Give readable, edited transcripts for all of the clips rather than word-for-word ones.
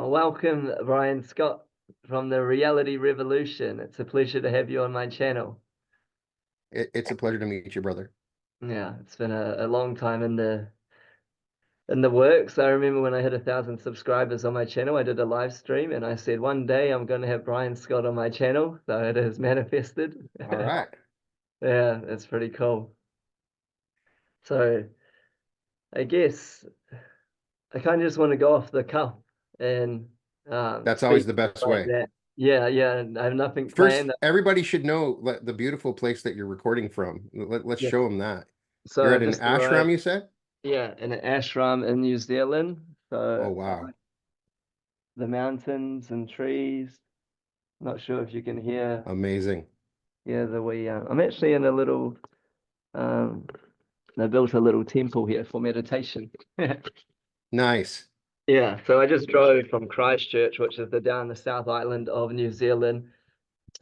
Welcome, Brian Scott from the Reality Revolution. It's a pleasure to have you on my channel. It's a pleasure to meet you, brother. Yeah, it's been a long time in the works. I remember when I hit 1,000 subscribers on my channel, I did a live stream and I said one day I'm going to have Brian Scott on my channel. So it has manifested. All right. Yeah, it's pretty cool. So I guess I kind of just want to go off the cuff and That's always speak the best like way. that. Yeah. I have nothing First, planned. everybody should know the beautiful place that you're recording from. Let's Yeah. show them that. So You're I at an just ashram, arrived. you said? Yeah, in an ashram in New Zealand. Oh, So wow. the mountains and trees. Not sure if you can hear. Amazing. Yeah, I'm actually in a little. Um, they built a little temple here for meditation. Nice. Yeah, so I just drove from Christchurch, which is down the South Island of New Zealand.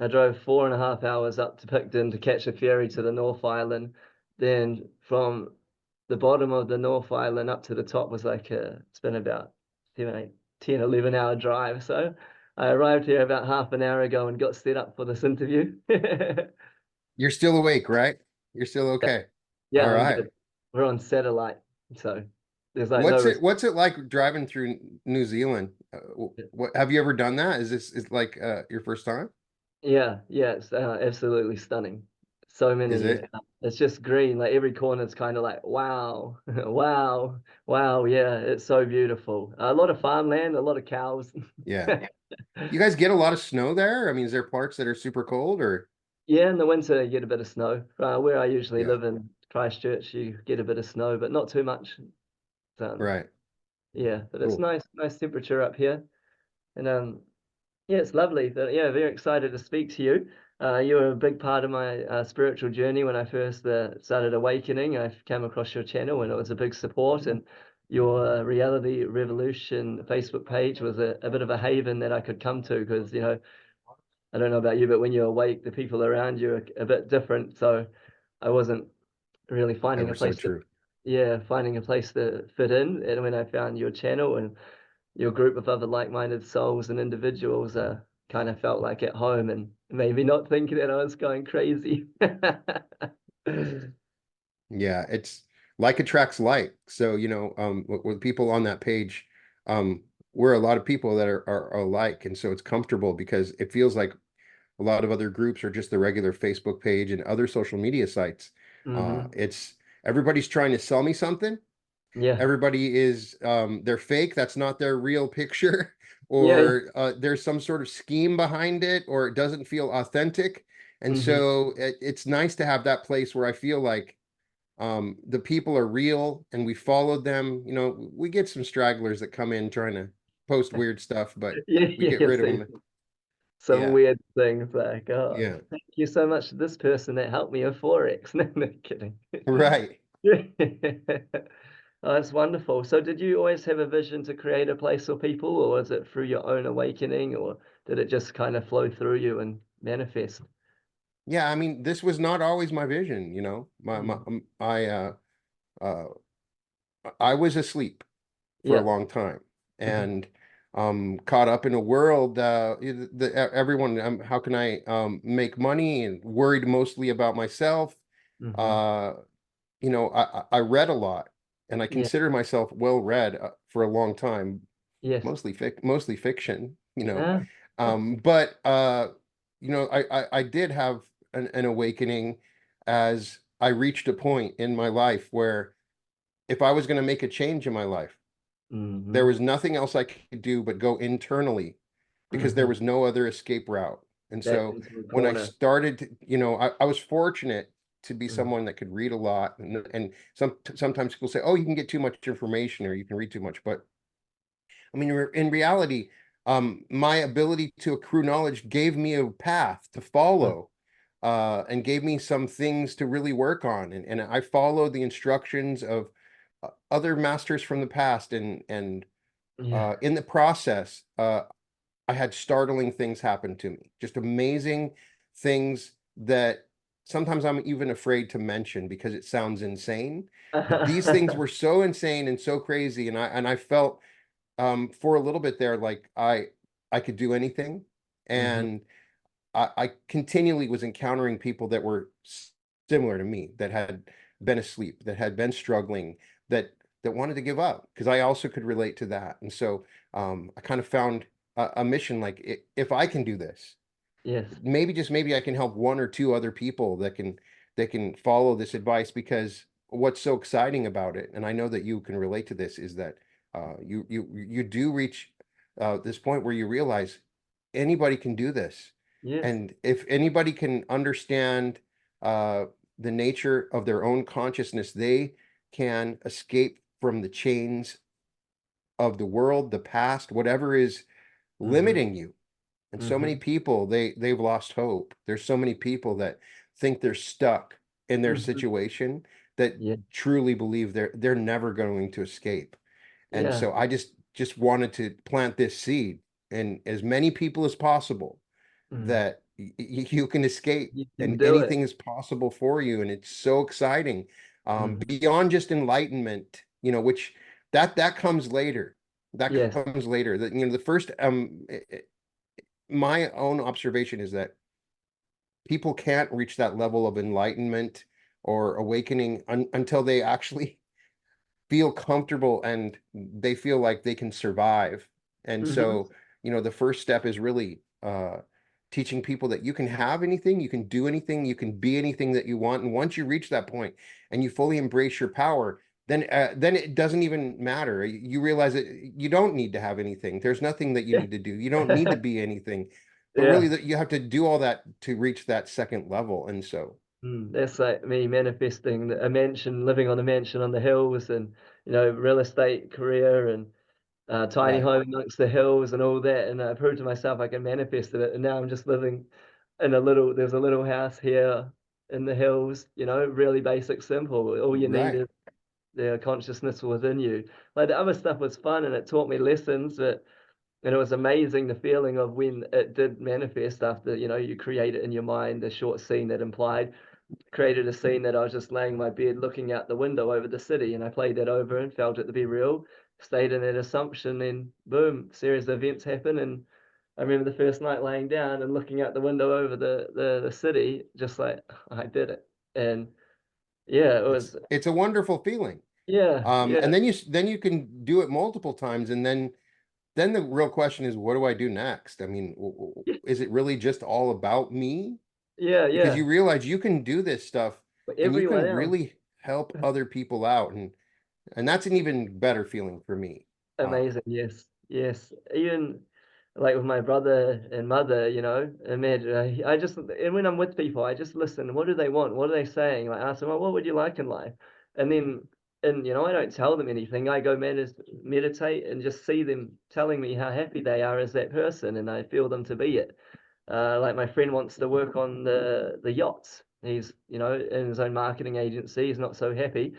I drove 4.5 hours up to Picton to catch a ferry to the North Island. Then from the bottom of the North Island up to the top was it's been about 10, 11 hour drive. So I arrived here about half an hour ago and got set up for this interview. You're still awake, right? You're still okay. Yeah, All I'm right. good. We're on satellite, so there's like no What's it like driving through New Zealand? What have you ever done that? Is like your first time? yeah, it's absolutely stunning. So Is many, it? it's just green. Like every corner is kind of like, wow, wow. Yeah, it's so beautiful. A lot of farmland, a lot of cows. Yeah. You guys get a lot of snow there? I mean, is there parts that are super cold or? Yeah, in the winter you get a bit of snow. Where I usually Yeah, live in Christchurch, you get a bit of snow, but not too much. right. Yeah, but it's Cool. nice temperature up here. And yeah, it's lovely. But yeah, very excited to speak to you. You were a big part of my spiritual journey when I first started awakening. I came across your channel and it was a big support. And your Reality Revolution Facebook page was a bit of a haven that I could come to because, I don't know about you, but when you're awake, the people around you are a bit different. So I wasn't really finding a Ever so place to, true. yeah, finding a place to fit in. And when I found your channel and your group of other like-minded souls and individuals, kind of felt like at home and maybe not thinking that I was going crazy. Yeah, it's like attracts like. So, with people on that page, we're a lot of people that are alike. And so it's comfortable because it feels like a lot of other groups are just the regular Facebook page and other social media sites. Hmm. It's everybody's trying to sell me something. Yeah. Everybody is they're fake. That's not their real picture, Yeah. or there's some sort of scheme behind it, or it doesn't feel authentic. And Hmm. so it's nice to have that place where I feel like the people are real and we followed them. We get some stragglers that come in trying to post weird stuff, but Yeah. we get Yeah. rid of See them. some Yeah, weird things like, oh, yeah. thank you so much to this person that helped me with Forex. No, no kidding. Right. Oh, that's wonderful. So did you always have a vision to create a place for people, or was it through your own awakening, or did it just kind of flow through you and manifest? Yeah, I mean, this was not always my vision, Mm. uh I was asleep for a Yeah. long time Hmm. and caught up in a world everyone how can I make money, and worried mostly about myself. Hmm. uh I read a lot and I Yeah. consider myself well read for a long time, Yes. mostly fiction, Ah. but I did have an awakening as I reached a point in my life where if I was going to make a change in my life, there Hmm. was nothing else I could do but go internally because there Hmm. was no other escape route. And Back so into the when I corner. started, I was fortunate to be Mm. someone that could read a lot. And sometimes people say, oh, you can get too much information or you can read too much. But I mean, in reality, my ability to accrue knowledge gave me a path to Mm. follow, and gave me some things to really work on. And I followed the instructions of other masters from the past. And Yeah. in the process, I had startling things happen to me, just amazing things that sometimes I'm even afraid to mention because it sounds insane. But these things were so insane and so crazy. And I felt for a little bit there, like I could do anything, Hmm. and I continually was encountering people that were similar to me, that had been asleep, that had been struggling, that wanted to give up, because I also could relate to that. And so I kind of found a mission, like if I can do this, Yes. maybe just maybe I can help one or two other people that can follow this advice. Because what's so exciting about it, and I know that you can relate to this, is that you do reach this point where you realize anybody can do this. Yes. And if anybody can understand uh, the nature of their own consciousness, they can escape from the chains of the world, the past, whatever is Hmm. limiting you. And so many Hmm. people, they've lost hope. There's so many people that think they're stuck in their Hmm. situation, that Yeah. truly believe they're never going to escape. And Yeah. so I just wanted to plant this seed in as many people as possible, Mm. that you can escape, You can and do it. anything is possible for you. And it's so exciting, Hmm. beyond just enlightenment, which that comes later. That Yes. comes later. That, the first my own observation is that people can't reach that level of enlightenment or awakening until they actually feel comfortable and they feel like they can survive. And Hmm. so, the first step is really teaching people that you can have anything, you can do anything, you can be anything that you want. And once you reach that point and you fully embrace your power, then it doesn't even matter. You realize that you don't need to have anything. There's nothing that you Yeah. need to do. You don't need to be anything. But really, Yeah. that you have to do all that to reach that second level. And so, Mm. That's like me manifesting a mansion, living on a mansion on the hills, and real estate career, and tiny right, home amongst the hills and all that. And I proved to myself I can manifest it. And now I'm just living in there's a little house here in the hills, really basic, simple. All you need right. is the consciousness within you. Like the other stuff was fun and it taught me lessons, and it was amazing the feeling of when it did manifest after, you create it in your mind, a short scene that implied created a scene that I was just laying in my bed looking out the window over the city, and I played that over and felt it to be real, stayed in that assumption, and boom, series of events happen. And I remember the first night laying down and looking out the window over the city, just like I did it. And yeah, it was It's a wonderful feeling. yeah, And yeah, then you can do it multiple times, and then the real question is, what do I do next? I mean, is it really just all about me? yeah, Because yeah. you realize you can do this stuff, But and you everyone can else. really help other people out, and that's an even better feeling for me. Amazing, yes, yes. Even like with my brother and mother, imagine I just and when I'm with people, I just listen. What do they want? What are they saying? Like ask them, well, what would you like in life? And then, and I don't tell them anything. I go meditate and just see them telling me how happy they are as that person, and I feel them to be it. Like my friend wants to work on the yachts. He's, in his own marketing agency. He's not so happy.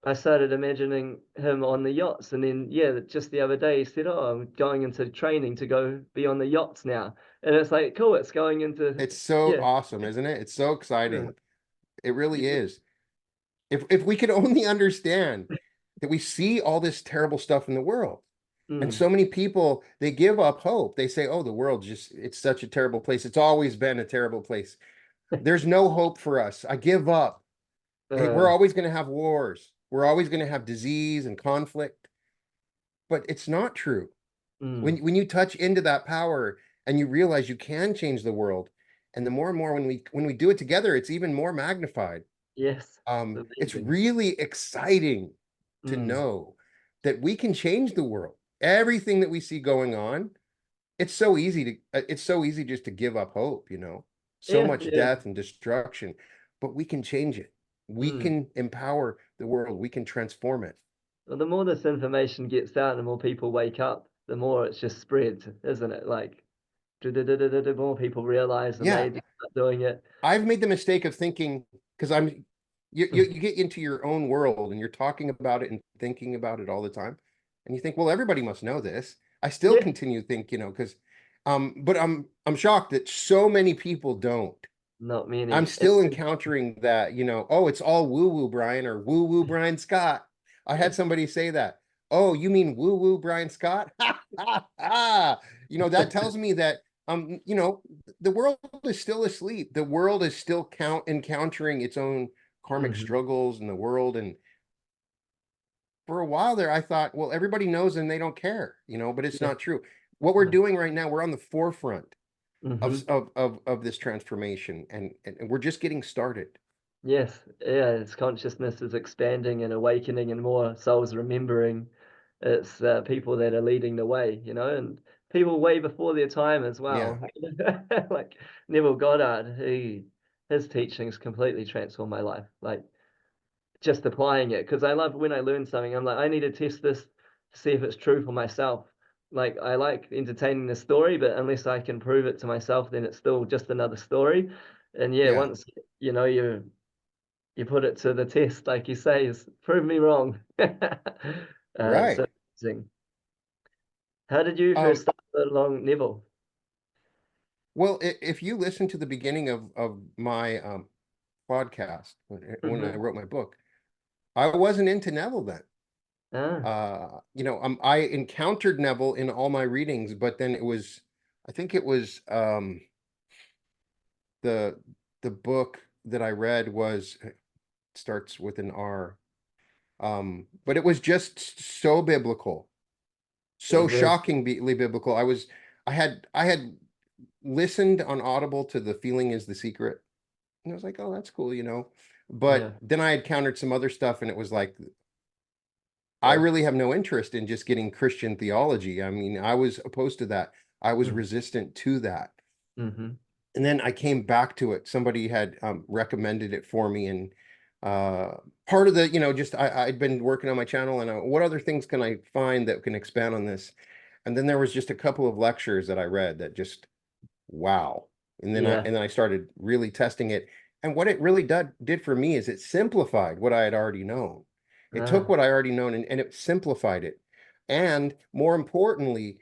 I started imagining him on the yachts, and then yeah, just the other day he said, "Oh, I'm going into training to go be on the yachts now," and it's like, cool, it's going into It's so yeah, awesome, isn't it? It's so yeah, exciting. It really yeah, is. If we could only understand that we see all this terrible stuff in the world. And mm, so many people, they give up hope. They say, oh, the world just, it's such a terrible place. It's always been a terrible place. There's no hope for us. I give up. Hey, we're uh, always going to have wars. We're always going to have disease and conflict. But it's not true. mm, When you touch into that power and you realize you can change the world, and the more and more when we do it together, it's even more magnified. yes, It's amazing, really exciting to mm, know that we can change the world. Everything that we see going on, it's so easy just to give up hope. So yeah, much yeah, death and destruction, but we can change it. We mm. can empower the world. We can transform it. Well, the more this information gets out, the more people wake up, the more it's just spreads, isn't it? Like, the more people realize and Yeah, they just start doing it. I've made the mistake of thinking, because you get into your own world and you're talking about it and thinking about it all the time, and you think, well, everybody must know this. I still Yeah, continue to think, because but I'm shocked that so many people don't. not I'm many. still encountering that, oh, it's all woo woo Brian, or woo woo Brian Scott. I had somebody say that. Oh, you mean woo woo Brian Scott? Ha, ha, ha. You know, that tells me that you know, the world is still asleep. The world is still encountering its own karmic Hmm. struggles in the world. And for a while there, I thought, well, everybody knows and they don't care, you know, but it's Yeah. not true. What we're doing right now, we're on the forefront Hmm. of this transformation, and we're just getting started. Yes, yeah, its consciousness is expanding and awakening, and more souls remembering it's people that are leading the way, you know, and people way before their time as Yeah, well. Like Neville Goddard, his teachings completely transformed my life. Like just applying it, because I love when I learn something, I'm like, I need to test this to see if it's true for myself. Like I like entertaining the story, but unless I can prove it to myself, then it's still just another story. And yeah, yeah, once you know you put it to the test, like you say, is prove me wrong. right. So amazing. How did you Um, first start along Neville? well, if you listen to the beginning of my podcast when I Hmm. wrote my book, I wasn't into Neville then. Ah, You know, I encountered Neville in all my readings, but then it was, I think it was the the book that I read was starts with an R. But it was just so biblical, it was so very, shockingly biblical. I had listened on Audible to The Feeling is the Secret, and I was like, oh, that's cool, you know. yeah, But then I encountered some other stuff, and it was like, I yeah. really have no interest in just getting Christian theology. I mean, I was opposed to that. I was Mm-hmm. resistant to that. Mm-hmm. And then I came back to it. Somebody had recommended it for me, and part of the, you know, just I'd been working on my channel, and what other things can I find that can expand on this? And then there was just a couple of lectures that I read that just wow. Yeah. And then I started really testing it. And what it really did for me is it simplified what I had already known. It took Ah, what I already known and it simplified it. And more importantly,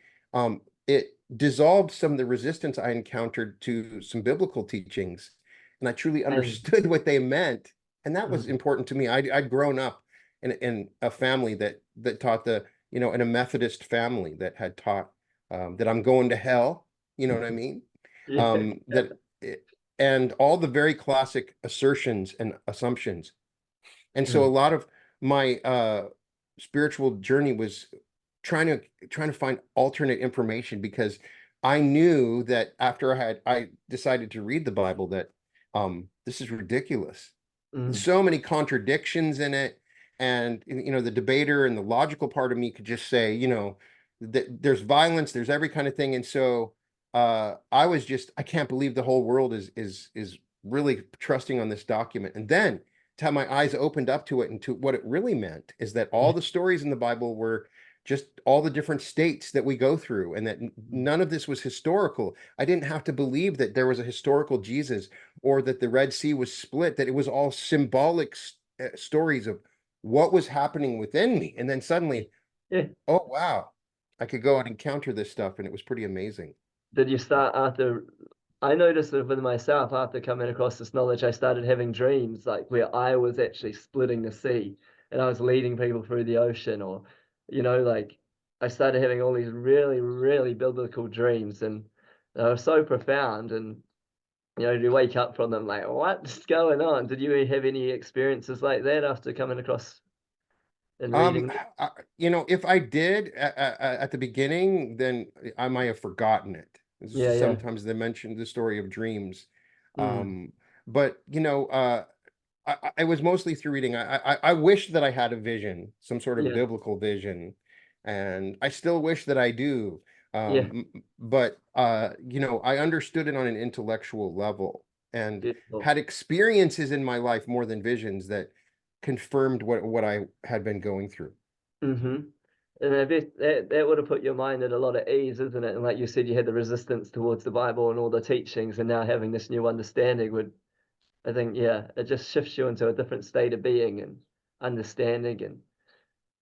it dissolved some of the resistance I encountered to some biblical teachings. And I truly and understood what they meant. And that was mm, important to me. I'd grown up in a family that taught you know, in a Methodist family that had taught that I'm going to hell. You know what I mean? yeah. That and all the very classic assertions and assumptions. And so a Mm, lot of my spiritual journey was trying to find alternate information because I knew that after I decided to read the Bible that this is ridiculous. There's mm, so many contradictions in it, and you know the debater and the logical part of me could just say, you know, that there's violence, there's every kind of thing, and so I was just I can't believe the whole world is really trusting on this document, and then to have my eyes opened up to it and to what it really meant is that all yeah. the stories in the Bible were just all the different states that we go through, and that Mm, none of this was historical. I didn't have to believe that there was a historical Jesus or that the Red Sea was split, that it was all symbolic stories of what was happening within me. And then yeah. suddenly, Yeah. oh, wow, I could go and encounter this stuff. And it was pretty amazing. Did you start after? I noticed it with myself after coming across this knowledge, I started having dreams like where I was actually splitting the sea and I was leading people through the ocean, or, you know, like I started having all these really, really biblical dreams, and they were so profound. And, you know, to wake up from them like, what's going on? Did you have any experiences like that after coming across and Um, reading? I, you know, if I did at the beginning, then I might have forgotten it. This Yeah, is yeah. sometimes they mention the story of dreams. Mm, Um, but you know, I was mostly through reading. I wish that I had a vision, some sort of yeah, biblical vision, and I still wish that I do. yeah. But you know, I understood it on an intellectual level and Beautiful. had experiences in my life more than visions that confirmed what I had been going through. Hmm. And I bet that would have put your mind at a lot of ease, isn't it? And like you said, you had the resistance towards the Bible and all the teachings, and now having this new understanding would, I think, yeah, it just shifts you into a different state of being and understanding. And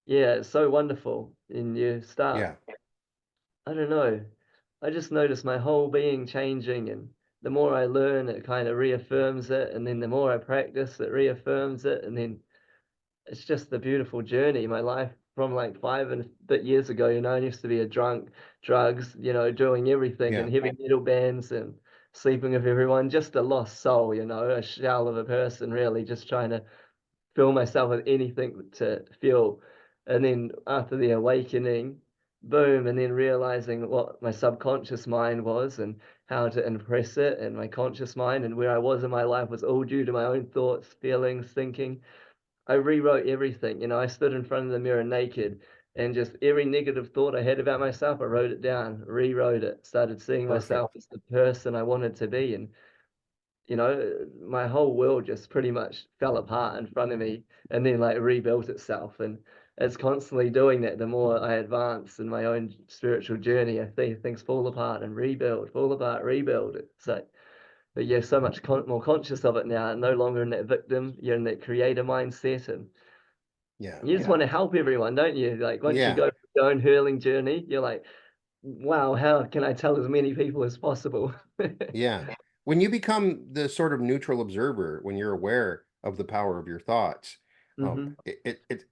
yeah, it's so wonderful. And you start, Yeah, I don't know, I just notice my whole being changing. And the more I learn, it kind of reaffirms it. And then the more I practice, it reaffirms it. And then it's just a beautiful journey. My life from like 5 and a bit years ago. You know, I used to be a drunk, drugs, you know, doing everything Yeah. and heavy metal bands and sleeping with everyone, just a lost soul, you know, a shell of a person, really, just trying to fill myself with anything to feel. And then after the awakening, boom, and then realizing what my subconscious mind was and how to impress it, and my conscious mind and where I was in my life was all due to my own thoughts, feelings, thinking. I rewrote everything. You know, I stood in front of the mirror naked and just every negative thought I had about myself, I wrote it down, rewrote it, started seeing myself Perfect. as the person I wanted to be. And you know, my whole world just pretty much fell apart in front of me and then like rebuilt itself. And it's constantly doing that. The more I advance in my own spiritual journey, I see things fall apart and rebuild, fall apart, rebuild. It's like, but you're so much more conscious of it now, no longer in that victim, you're in that creator mindset. And Yeah. you just want to help everyone, don't you? Like once you Yeah. go through your own hurling journey, you're like, wow, how can I tell as many people as possible? Yeah. When you become the sort of neutral observer, when you're aware of the power of your thoughts, Hmm.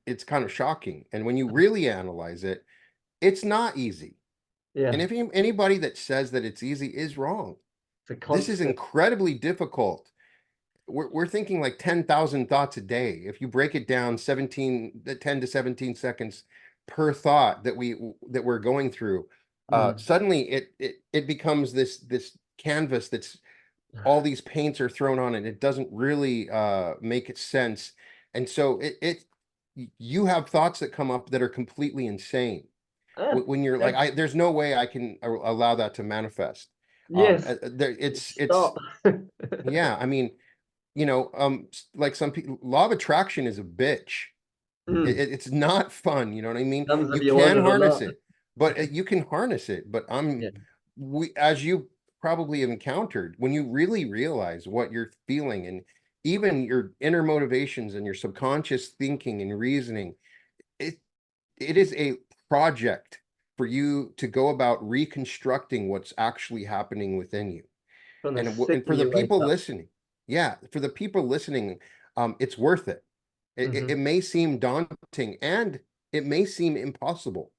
it's kind of shocking. And when you really analyze it, it's not easy. Yeah, And if anybody that says that it's easy is wrong. it's a This is constant. incredibly difficult. We're thinking like 10,000 thoughts a day. If you break it down 10 to 17 seconds per thought that we're going through, Mm. suddenly it becomes this canvas that's all these paints are thrown on it. It doesn't really make it sense. And so you have thoughts that come up that are completely insane. Ah, When you're like, that- there's no way I can allow that to manifest. yes, It's stop. yeah. I mean, like some people, law of attraction is a bitch. Mm. It's not fun. You know what I mean? Comes if You you want can it or harness not. it, but you can harness it. But Yeah, as you probably have encountered, when you really realize what you're feeling and even your inner motivations and your subconscious thinking and reasoning, it it is a project for you to go about reconstructing what's actually happening within you. from the And second for the you wake people up. listening, yeah, for the people listening, it's worth it. It Hmm. may seem daunting and it may seem impossible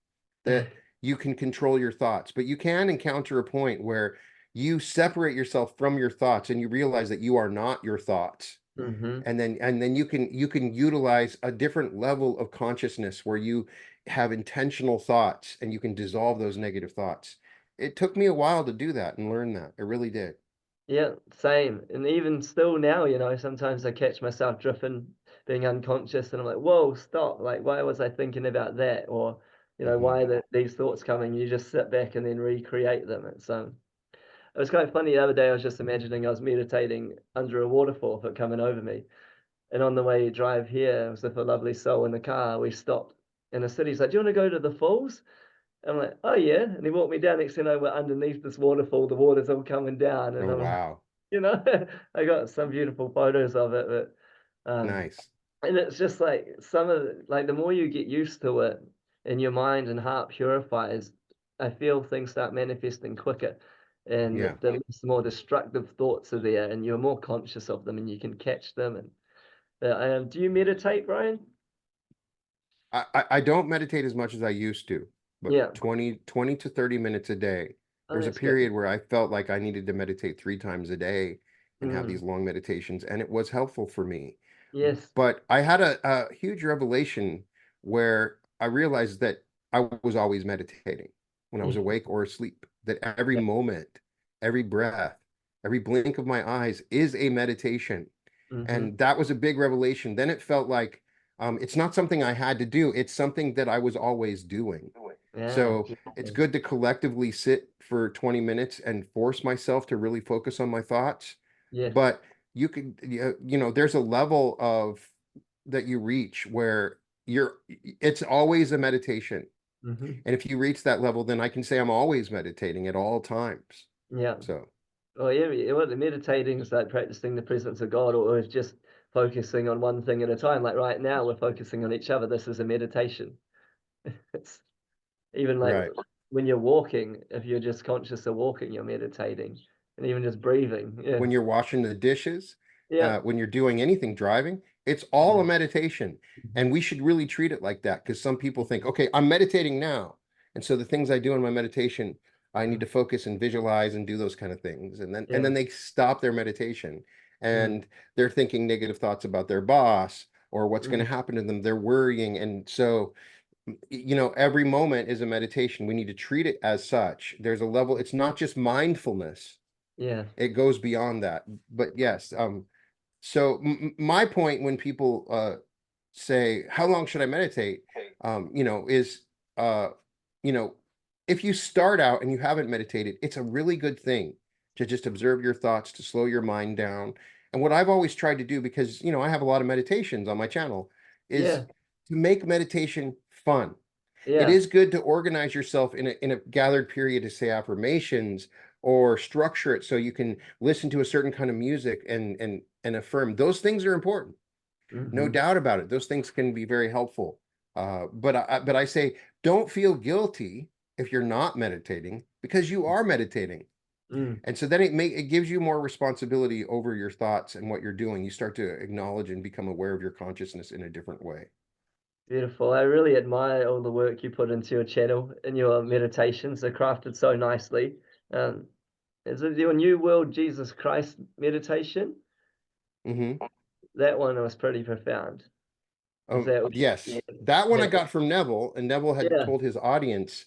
that you can control your thoughts, but you can encounter a point where you separate yourself from your thoughts and you realize that you are not your thoughts. Hmm. And then you can utilize a different level of consciousness where you have intentional thoughts and you can dissolve those negative thoughts. It took me a while to do that and learn that. It really did. Yeah, same. And even still now, you know, sometimes I catch myself drifting, being unconscious, and I'm like, whoa, stop. Like, why was I thinking about that? Or, you know, Mhm. why these thoughts coming? You just sit back and then recreate them. It was kind of funny the other day. I was just imagining I was meditating under a waterfall for coming over me. And on the way drive here, I was with a lovely soul in the car. We stopped in the city. He's like, do you want to go to the falls? I'm like, oh yeah. And he walked me down. Next thing I know, we're underneath this waterfall. The water's all coming down. And Oh, I'm like, wow. you know, I got some beautiful photos of it. But Nice. and it's just like like the more you get used to it and your mind and heart purifies, I feel things start manifesting quicker. And Yeah. the more destructive thoughts are there, and you're more conscious of them, and you can catch them. And do you meditate, Brian? I don't meditate as much as I used to, but Yeah. 20 to 30 minutes a day. Oh, There was a that's good. period where I felt like I needed to meditate 3 times a day and have Mm. these long meditations, and it was helpful for me. Yes. But I had a huge revelation where I realized that I was always meditating when I was awake or asleep, that every Yeah. moment, every breath, every blink of my eyes is a meditation. Mm-hmm. And that was a big revelation. Then it felt like it's not something I had to do, it's something that I was always doing. Yeah. So it's Beautiful. good to collectively sit for 20 minutes and force myself to really focus on my thoughts. Yes. But there's a level of that you reach where it's always a meditation. Mm-hmm. And if you reach that level, then I can say I'm always meditating at all times. Yeah. So Oh, yeah. Well, the meditating is like practicing the presence of God, or it's just focusing on one thing at a time. Like right now, we're focusing on each other. This is a meditation. It's even like right. when you're walking, if you're just conscious of walking, you're meditating, and even just breathing. Yeah. When you're washing the dishes, Yeah. when you're doing anything, driving, It's all Yeah. a meditation. Mhm. And we should really treat it like that, because some people think, okay, I'm meditating now. And so the things I do in my meditation, I need Mm. to focus and visualize and do those kind of things. And Yeah. then they stop their meditation Mm. and they're thinking negative thoughts about their boss or what's going to Mm. happen to them. They're worrying. And so, every moment is a meditation. We need to treat it as such. There's a level, it's not just mindfulness. Yeah. It goes beyond that. But yes, so my point when people say, how long should I meditate? Is uh, you know, if you start out and you haven't meditated, it's a really good thing to just observe your thoughts, to slow your mind down. And what I've always tried to do, because I have a lot of meditations on my channel, is Yeah. to make meditation fun. It Yeah. is good to organize yourself in a gathered period to say affirmations or structure it so you can listen to a certain kind of music and affirm. Those things are important, no Hmm. doubt about it. Those things can be very helpful. But I say, don't feel guilty if you're not meditating, because you are meditating. Mm. And so then it gives you more responsibility over your thoughts and what you're doing. You start to acknowledge and become aware of your consciousness in a different way. Beautiful. I really admire all the work you put into your channel and your meditations. They're crafted so nicely. Um, is it your New World Jesus Christ meditation? Hmm. That one was pretty profound. Is that yeah, Yes, that one I that, got from Neville, and Neville had yeah, told his audience,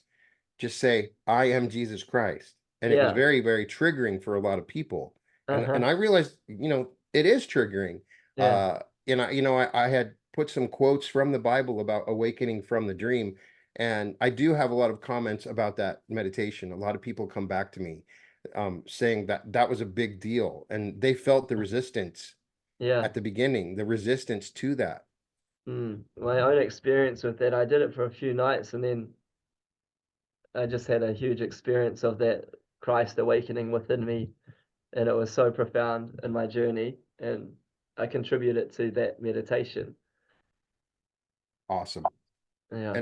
just say, I am Jesus Christ. And it was yeah, very, very triggering for a lot of people. And uh-huh, I realized, it is triggering. yeah, I had put some quotes from the Bible about awakening from the dream. And I do have a lot of comments about that meditation. A lot of people come back to me saying that that was a big deal. And they felt the resistance yeah. at the beginning, the resistance to that. Mm. My own experience with that, I did it for a few nights and then I just had a huge experience of that Christ awakening within me. And it was so profound in my journey. And I contributed to that meditation. Awesome. Yeah.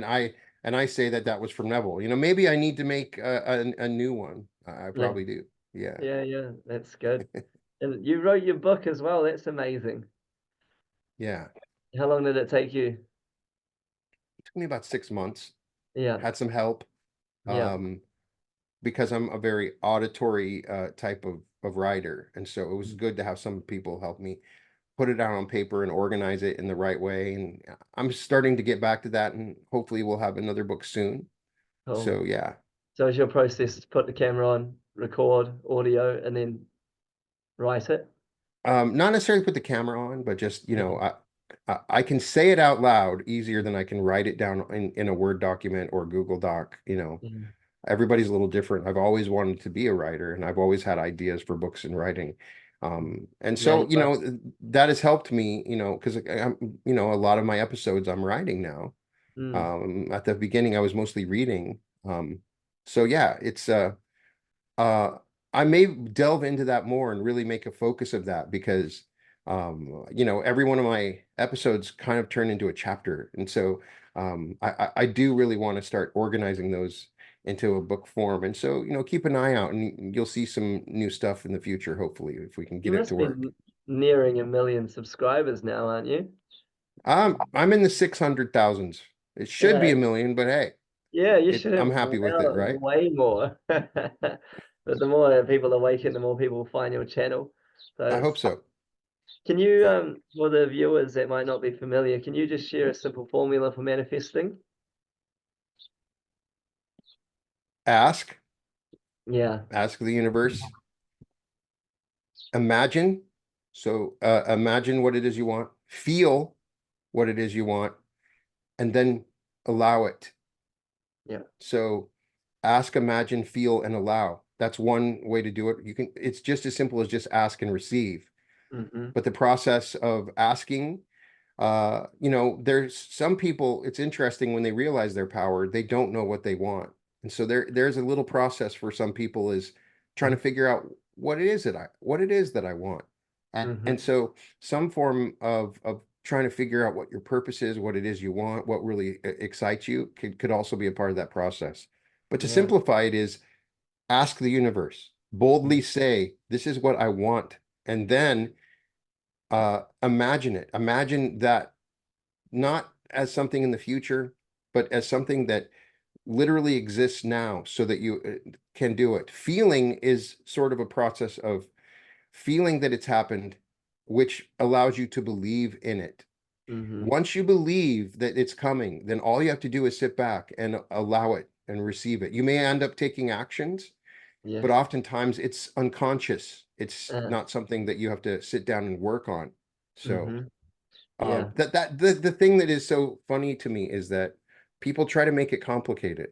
And I say that that was from Neville. Maybe I need to make a new one. I Yeah. probably do. Yeah. Yeah. Yeah. That's good. And you wrote your book as well. That's amazing. Yeah. How long did it take you? It took me about 6 months. Yeah. Had some help, Yeah. um, because I'm a very auditory type of writer, and so it was Mm. good to have some people help me put it down on paper and organize it in the right way. And I'm starting to get back to that, and hopefully we'll have another book soon. Cool. So yeah. So is your process to put the camera on, record audio, and then write it? Not necessarily put the camera on, but just, Yeah. I can say it out loud easier than I can write it down in a Word document or Google Doc. Yeah. Everybody's a little different. I've always wanted to be a writer, and I've always had ideas for books and writing. And Yeah. so, that has helped me, because a lot of my episodes I'm writing now. Mm. At the beginning, I was mostly reading. So yeah, it's uh, I may delve into that more and really make a focus of that, because every one of my episodes kind of turn into a chapter. And so I do really want to start organizing those into a book form. And so, keep an eye out, and you'll see some new stuff in the future, hopefully, if we can You get it to must be work. nearing 1 million subscribers now, aren't you? I'm in the 600,000s. It should be Yeah. 1 million, but hey, Yeah, you should I'm have happy with it, right? way more. But the more people awaken, the more people find your channel. So I hope so. can you, Yeah. for the viewers that might not be familiar, can you just share a simple formula for manifesting? Ask, Yeah. ask the universe. Imagine. So imagine what it is you want, feel what it is you want, and then allow it. Yeah. So ask, imagine, feel, and allow. That's one way to do it. It's just as simple as just ask and receive. Hmm. But the process of asking, there's some people, it's interesting when they realize their power, they don't know what they want. And so there's a little process for some people, is trying to figure out what it is that I want. And Hmm. so some form of trying to figure out what your purpose is, what it is you want, what really excites you, could also be a part of that process. But to Yeah. simplify it is, ask the universe, boldly say, this is what I want. And then Imagine it. Imagine that not as something in the future, but as something that literally exists now so that you can do it. Feeling is sort of a process of feeling that it's happened, which allows you to believe in it. Mm-hmm. Once you believe that it's coming, then all you have to do is sit back and allow it and receive it. You may end up taking actions, but Yes. oftentimes it's unconscious. It's Uh, not something that you have to sit down and work on. So mm-hmm. Yeah. the thing that is so funny to me is that people try to make it complicated.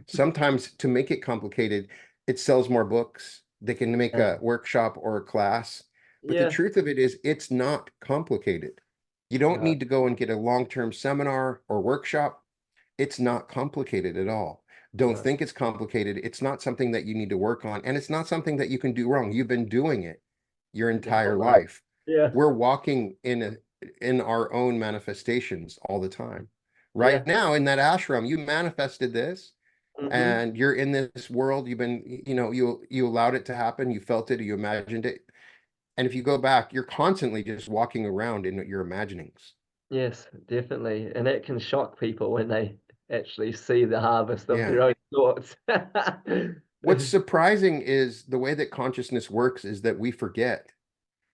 Sometimes to make it complicated, it sells more books. They can make Uh, a workshop or a class. But the yeah. truth of it is, it's not complicated. You don't No. need to go and get a long-term seminar or workshop. It's not complicated at all. Don't No. think it's complicated. It's not something that you need to work on, and it's not something that you can do wrong. You've been doing it your Your whole entire life. life. Yeah. We're walking in our own manifestations all the time. Right Yeah. now in that ashram, you manifested this Mm-hmm. and you're in this world. You've been, you allowed it to happen, you felt it, you imagined it. And if you go back, you're constantly just walking around in your imaginings. Yes, definitely. And it can shock people when they actually see the harvest of their Yeah. own thoughts. What's surprising is the way that consciousness works is that we forget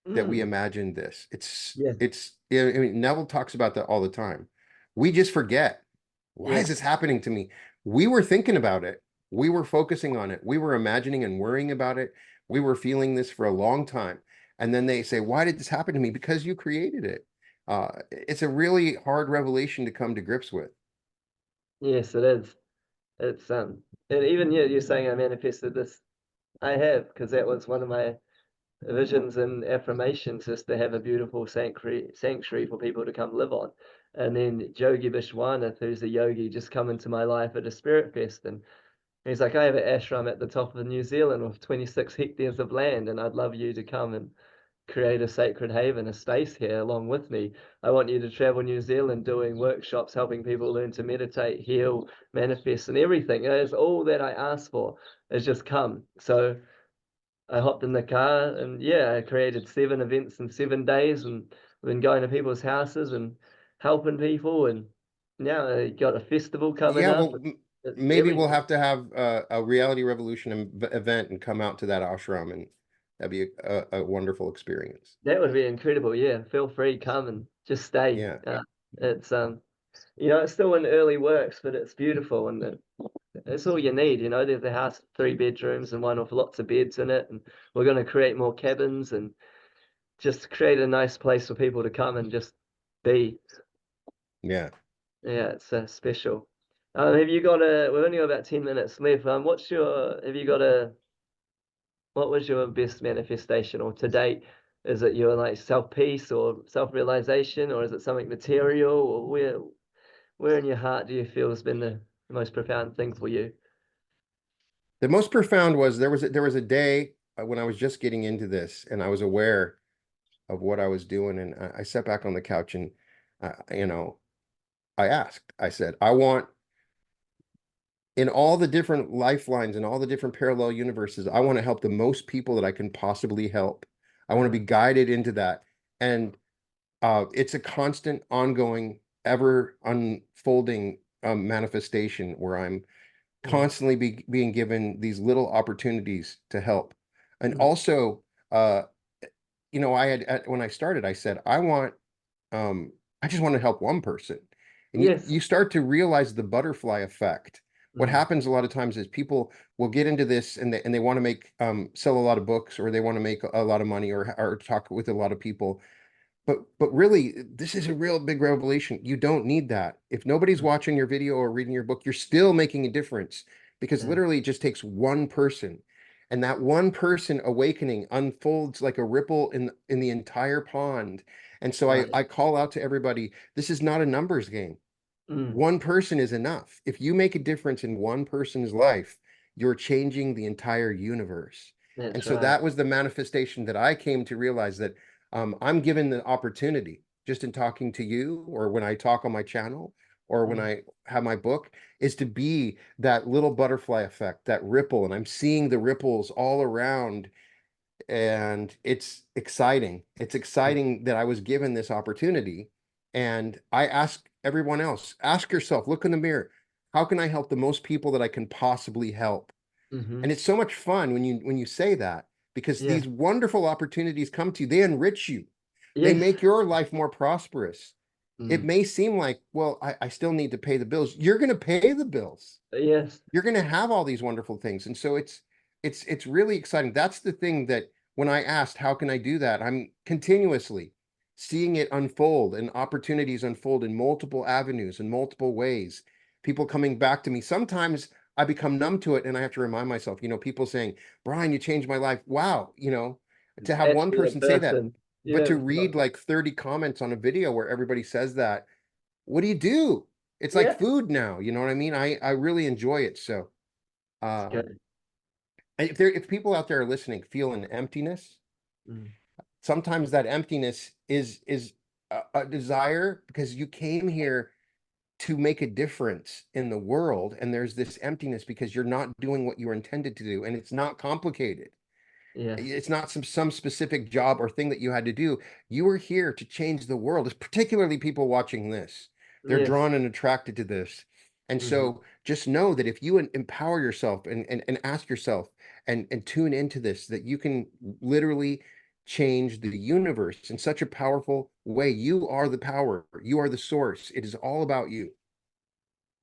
that we Mm, imagined this. It's yes, it's I mean, Neville talks about that all the time. We just forget. Why is yes, this happening to me? We were thinking about it. We were focusing on it. We were imagining and worrying about it. We were feeling this for a long time. And then they say, why did this happen to me? Because you created it. It's a really hard revelation to come to grips with. yes, it is. It's and even you're saying I manifested this. I have, because that was one of my visions and affirmations, is to have a beautiful sanctuary for people to come live on. And then Yogi Vishwanath, who's a yogi, just come into my life at a spirit fest, and he's like, I have an ashram at the top of New Zealand with 26 hectares of land, and I'd love you to come and create a sacred haven, a space here along with me. I want you to travel New Zealand doing workshops, helping people learn to meditate, heal, manifest, and everything. It's all that I asked for has just come. So I hopped in the car and yeah, I created 7 events in 7 days, and I've been going to people's houses and helping people. And now I got a festival coming Yeah, up. well, It's maybe we'll everything. have to have a reality revolution event and come out to that ashram, and that'd be a wonderful experience. That would be incredible. Yeah, feel free, come and just stay. Yeah. It's it's still in early works, but it's beautiful, and it's all you need. There's a house, 3 bedrooms, and one with lots of beds in it, and we're going to create more cabins and just create a nice place for people to come and just be. Yeah. Yeah, it's special. Have you got a? We've only got about 10 minutes left. What's your? Have you got a? What was your best manifestation or to date? Is it your like self peace or self realization, or is it something material, or where in your heart do you feel has been the most profound thing for you? The most profound was there was a day when I was just getting into this and I was aware of what I was doing, and I sat back on the couch and I asked, I said, I want in all the different lifelines and all the different parallel universes, I want to help the most people that I can possibly help. I want to be Uh, guided into that. And it's a constant, ongoing, ever unfolding manifestation where I'm yeah. constantly being given these little opportunities to help. And Mm. also, uh, I had when I started, I said, um, I just want to help one person. And Yes. you start to realize the butterfly effect. What Mm. happens a lot of times is people will get into this and they want to make sell a lot of books, or they want to make a lot of money, or talk with a lot of people. But really, this is a real big revelation. You don't need that. If nobody's Mm. watching your video or reading your book, you're still making a difference, because Yeah. literally it just takes one person. And that one person awakening unfolds like a ripple in the entire pond. And so Right. I call out to everybody, this is not a numbers game. Mm. One person is enough. If you make a difference in one person's life, you're changing the entire universe. And That's so right. that was the manifestation that I came to realize that I'm given the opportunity just in talking to you, or when I talk on my channel, or when Mm. I have my book, is to be that little butterfly effect, that ripple. And I'm seeing the ripples all around. and it's exciting. It's exciting that I was given this opportunity. And I ask everyone else, ask yourself, look in the mirror. How can I help the most people that I can possibly help? Mm-hmm. And it's so much fun when you say that, because Yeah. these wonderful opportunities come to you, they enrich you. They Yes. make your life more prosperous. It Mm. may seem like, well, I still need to pay the bills. You're going to pay the bills. Yes. You're going to have all these wonderful things. And so it's really exciting. That's the thing that when I asked, how can I do that? I'm continuously seeing it unfold and opportunities unfold in multiple avenues in multiple ways. People coming back to me. Sometimes I become numb to it and I have to remind myself, people saying, Brian, you changed my life. Wow. To It's have one actually a person say that, person. but Yeah. to It's not. read like 30 comments on a video where everybody says that, what do you do? It's like Yeah. food now. You know what I mean? I really enjoy it. So, It's um, good. if people out there are listening feel an emptiness, Mm. sometimes that emptiness is a desire because you came here to make a difference in the world, and there's this emptiness because you're not doing what you were intended to do, and it's not complicated. Yes. It's not some specific job or thing that you had to do. You were here to change the world. It's particularly people watching this. They're Yes. drawn and attracted to this. And Mm-hmm. so just know that if you empower yourself and ask yourself and tune into this, that you can literally change the universe in such a powerful way. You are the power. You are the source. It is all about you.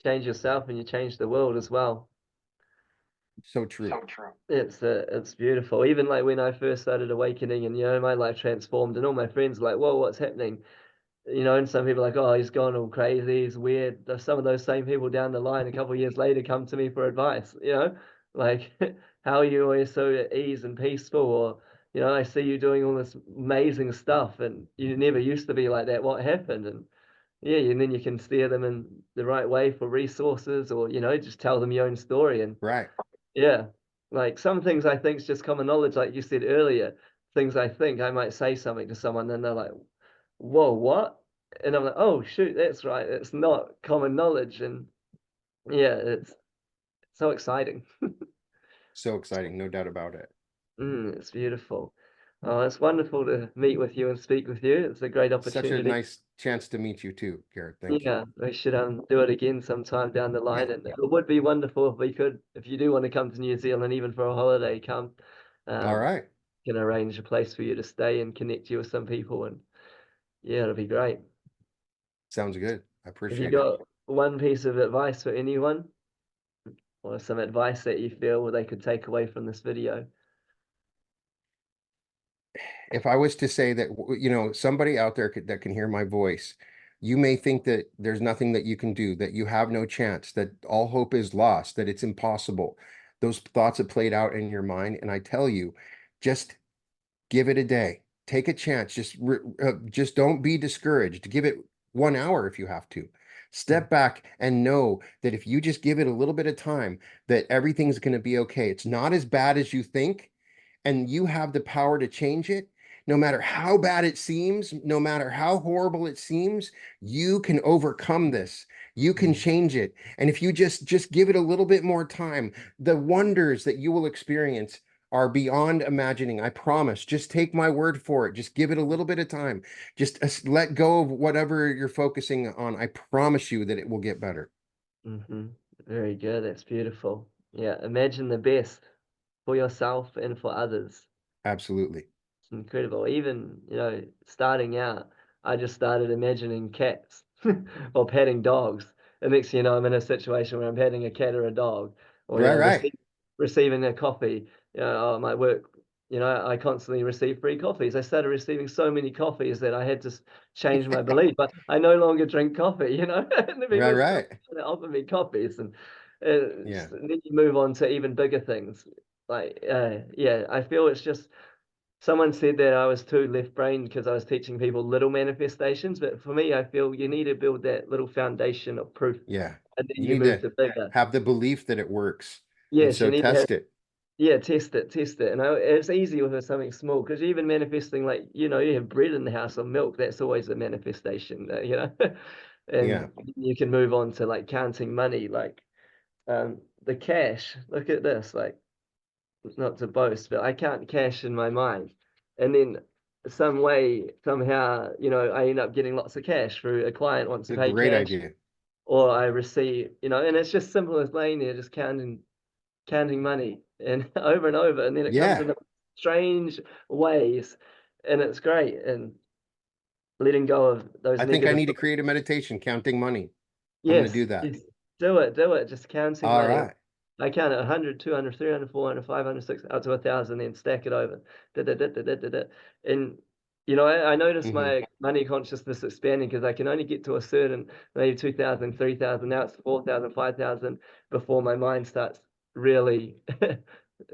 Change yourself and you change the world as well. So true. It's beautiful. Even like when I first started awakening and my life transformed and all my friends were like, whoa, what's happening? And some people are like, oh, he's gone all crazy, he's weird. There's some of those same people down the line a couple of years later come to me for advice, like how are you always so at ease and peaceful? Or, I see you doing all this amazing stuff and you never used to be like that. What happened? And yeah, and then you can steer them in the right way for resources or, just tell them your own story. And Right. yeah, like some things I think is just common knowledge, like you said earlier. Things I think I might say something to someone, and they're like, "Whoa, what?" And I'm like, "Oh, shoot, that's right. It's not common knowledge." And yeah, it's so exciting. So exciting. No doubt about it. It's beautiful. Oh, it's wonderful to meet with you and speak with you. It's a great Such a opportunity. nice chance to meet you too, Garrett. Thank you. Yeah, we should do it again sometime down the Yeah. line. And it would be wonderful if we could, if you do want to come to New Zealand, even for a holiday, come. All Um, right. can arrange a place for you to stay and connect you with some people. And yeah, it'll be great. Sounds good. I Have you appreciate it. got one piece of advice for anyone or some advice that you feel they could take away from this video? If I was to say that, somebody out there that can hear my voice, you may think that there's nothing that you can do, that you have no chance, that all hope is lost, that it's impossible. Those thoughts have played out in your mind. And I tell you, just give it a day. Take a chance. Just don't be discouraged. Give it 1 hour if you have to. Mm. Step back and know that if you just give it a little bit of time, that everything's going to be okay. It's not as bad as you think, and you have the power to change it. No matter how bad it seems, no matter how horrible it seems, you can overcome this. You can Mm. change it. And if you just give it a little bit more time, the wonders that you will experience are beyond imagining. I promise. Just take my word for it. Just give it a little bit of time. Just let go of whatever you're focusing on. I promise you that it will get better. Mm-hmm. Very good. That's beautiful. Yeah, imagine the best for yourself and for others. Absolutely. It's incredible. Even, starting out, I just started imagining cats or petting dogs. And next thing you know, I'm in a situation where I'm petting a cat or a dog, or, Right, right. receiving a coffee. At my work, I constantly receive free coffees. I started receiving so many coffees that I had to change my belief. But I no longer drink coffee, and the Right, people start right. to offer me coffees. And Yeah. then you move on to even bigger things. Like, yeah, I feel it's just someone said that I was too left-brained because I was teaching people little manifestations, but for me, I feel you need to build that little foundation of proof, Yeah. and then You you need move to to bigger. have the belief that it works. And Yes, so you need to have, test it. yeah, test it. And it's easy with something small because even manifesting, like, you have bread in the house or milk, that's always a manifestation, Yeah. and you can move on to like counting money, like the cash. Look at this, like. not to boast, but I count cash in my mind. And then some way, somehow, I end up getting lots of cash through a client wants It's to a pay great cash, idea. or I receive, and it's just simple as laying there, just counting money and over and over. And then it comes in Yeah. the strange ways, and it's great. And letting go of those I think I negative need to thoughts. create a meditation counting money. I'm going to Yes, do that. yes. Do it. Just counting All money. right. I count it 100, 200, 300, 400, 500, 600, up to 1,000, then stack it over. Da, da, da, da, da, da, da. And, I notice Hmm. my money consciousness expanding because I can only get to a certain, maybe 2,000, 3,000. Now it's 4,000, 5,000 before my mind starts really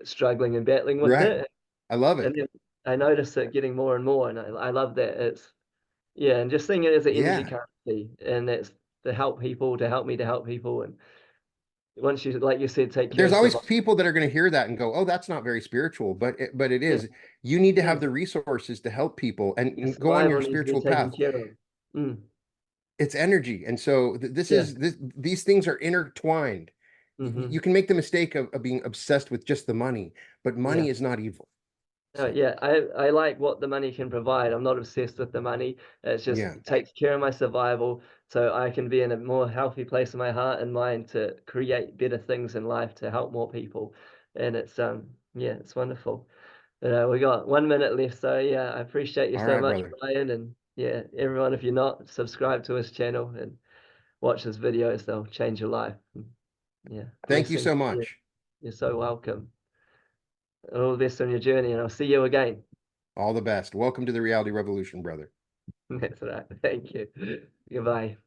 struggling and battling with Right. it. I love And it. then I notice it getting more and more. And I love that. Yeah, and just seeing it as an energy Yeah. currency. And that's to help people, to help me to help people. And once you, like you said, take care There's of always survival. people that are going to hear that and go, "Oh, that's not very spiritual," but it Yeah, is. You need to have mm. the resources to help people Your and go on your survival needs to be spiritual taken path. care of. Mm. It's energy, and so Yeah. these things are intertwined. Hmm. You can make the mistake of being obsessed with just the money, but Yeah. money is not evil. So Yeah. I like what the money can provide. I'm not obsessed with the money. It's just yeah, takes care of my survival so I can be in a more healthy place in my heart and mind to create better things in life to help more people. And yeah, it's wonderful. But we got 1 minute left, so yeah, I appreciate you all so right, much, brother. Brian. And yeah, everyone, if you're not, subscribe to his channel and watch his videos. They'll change your life. Yeah, Thank you blessings. so Yeah, much. you're so welcome. All the best on your journey, and I'll see you again. All the best. Welcome to the reality revolution, brother. That's right. Thank you. Goodbye.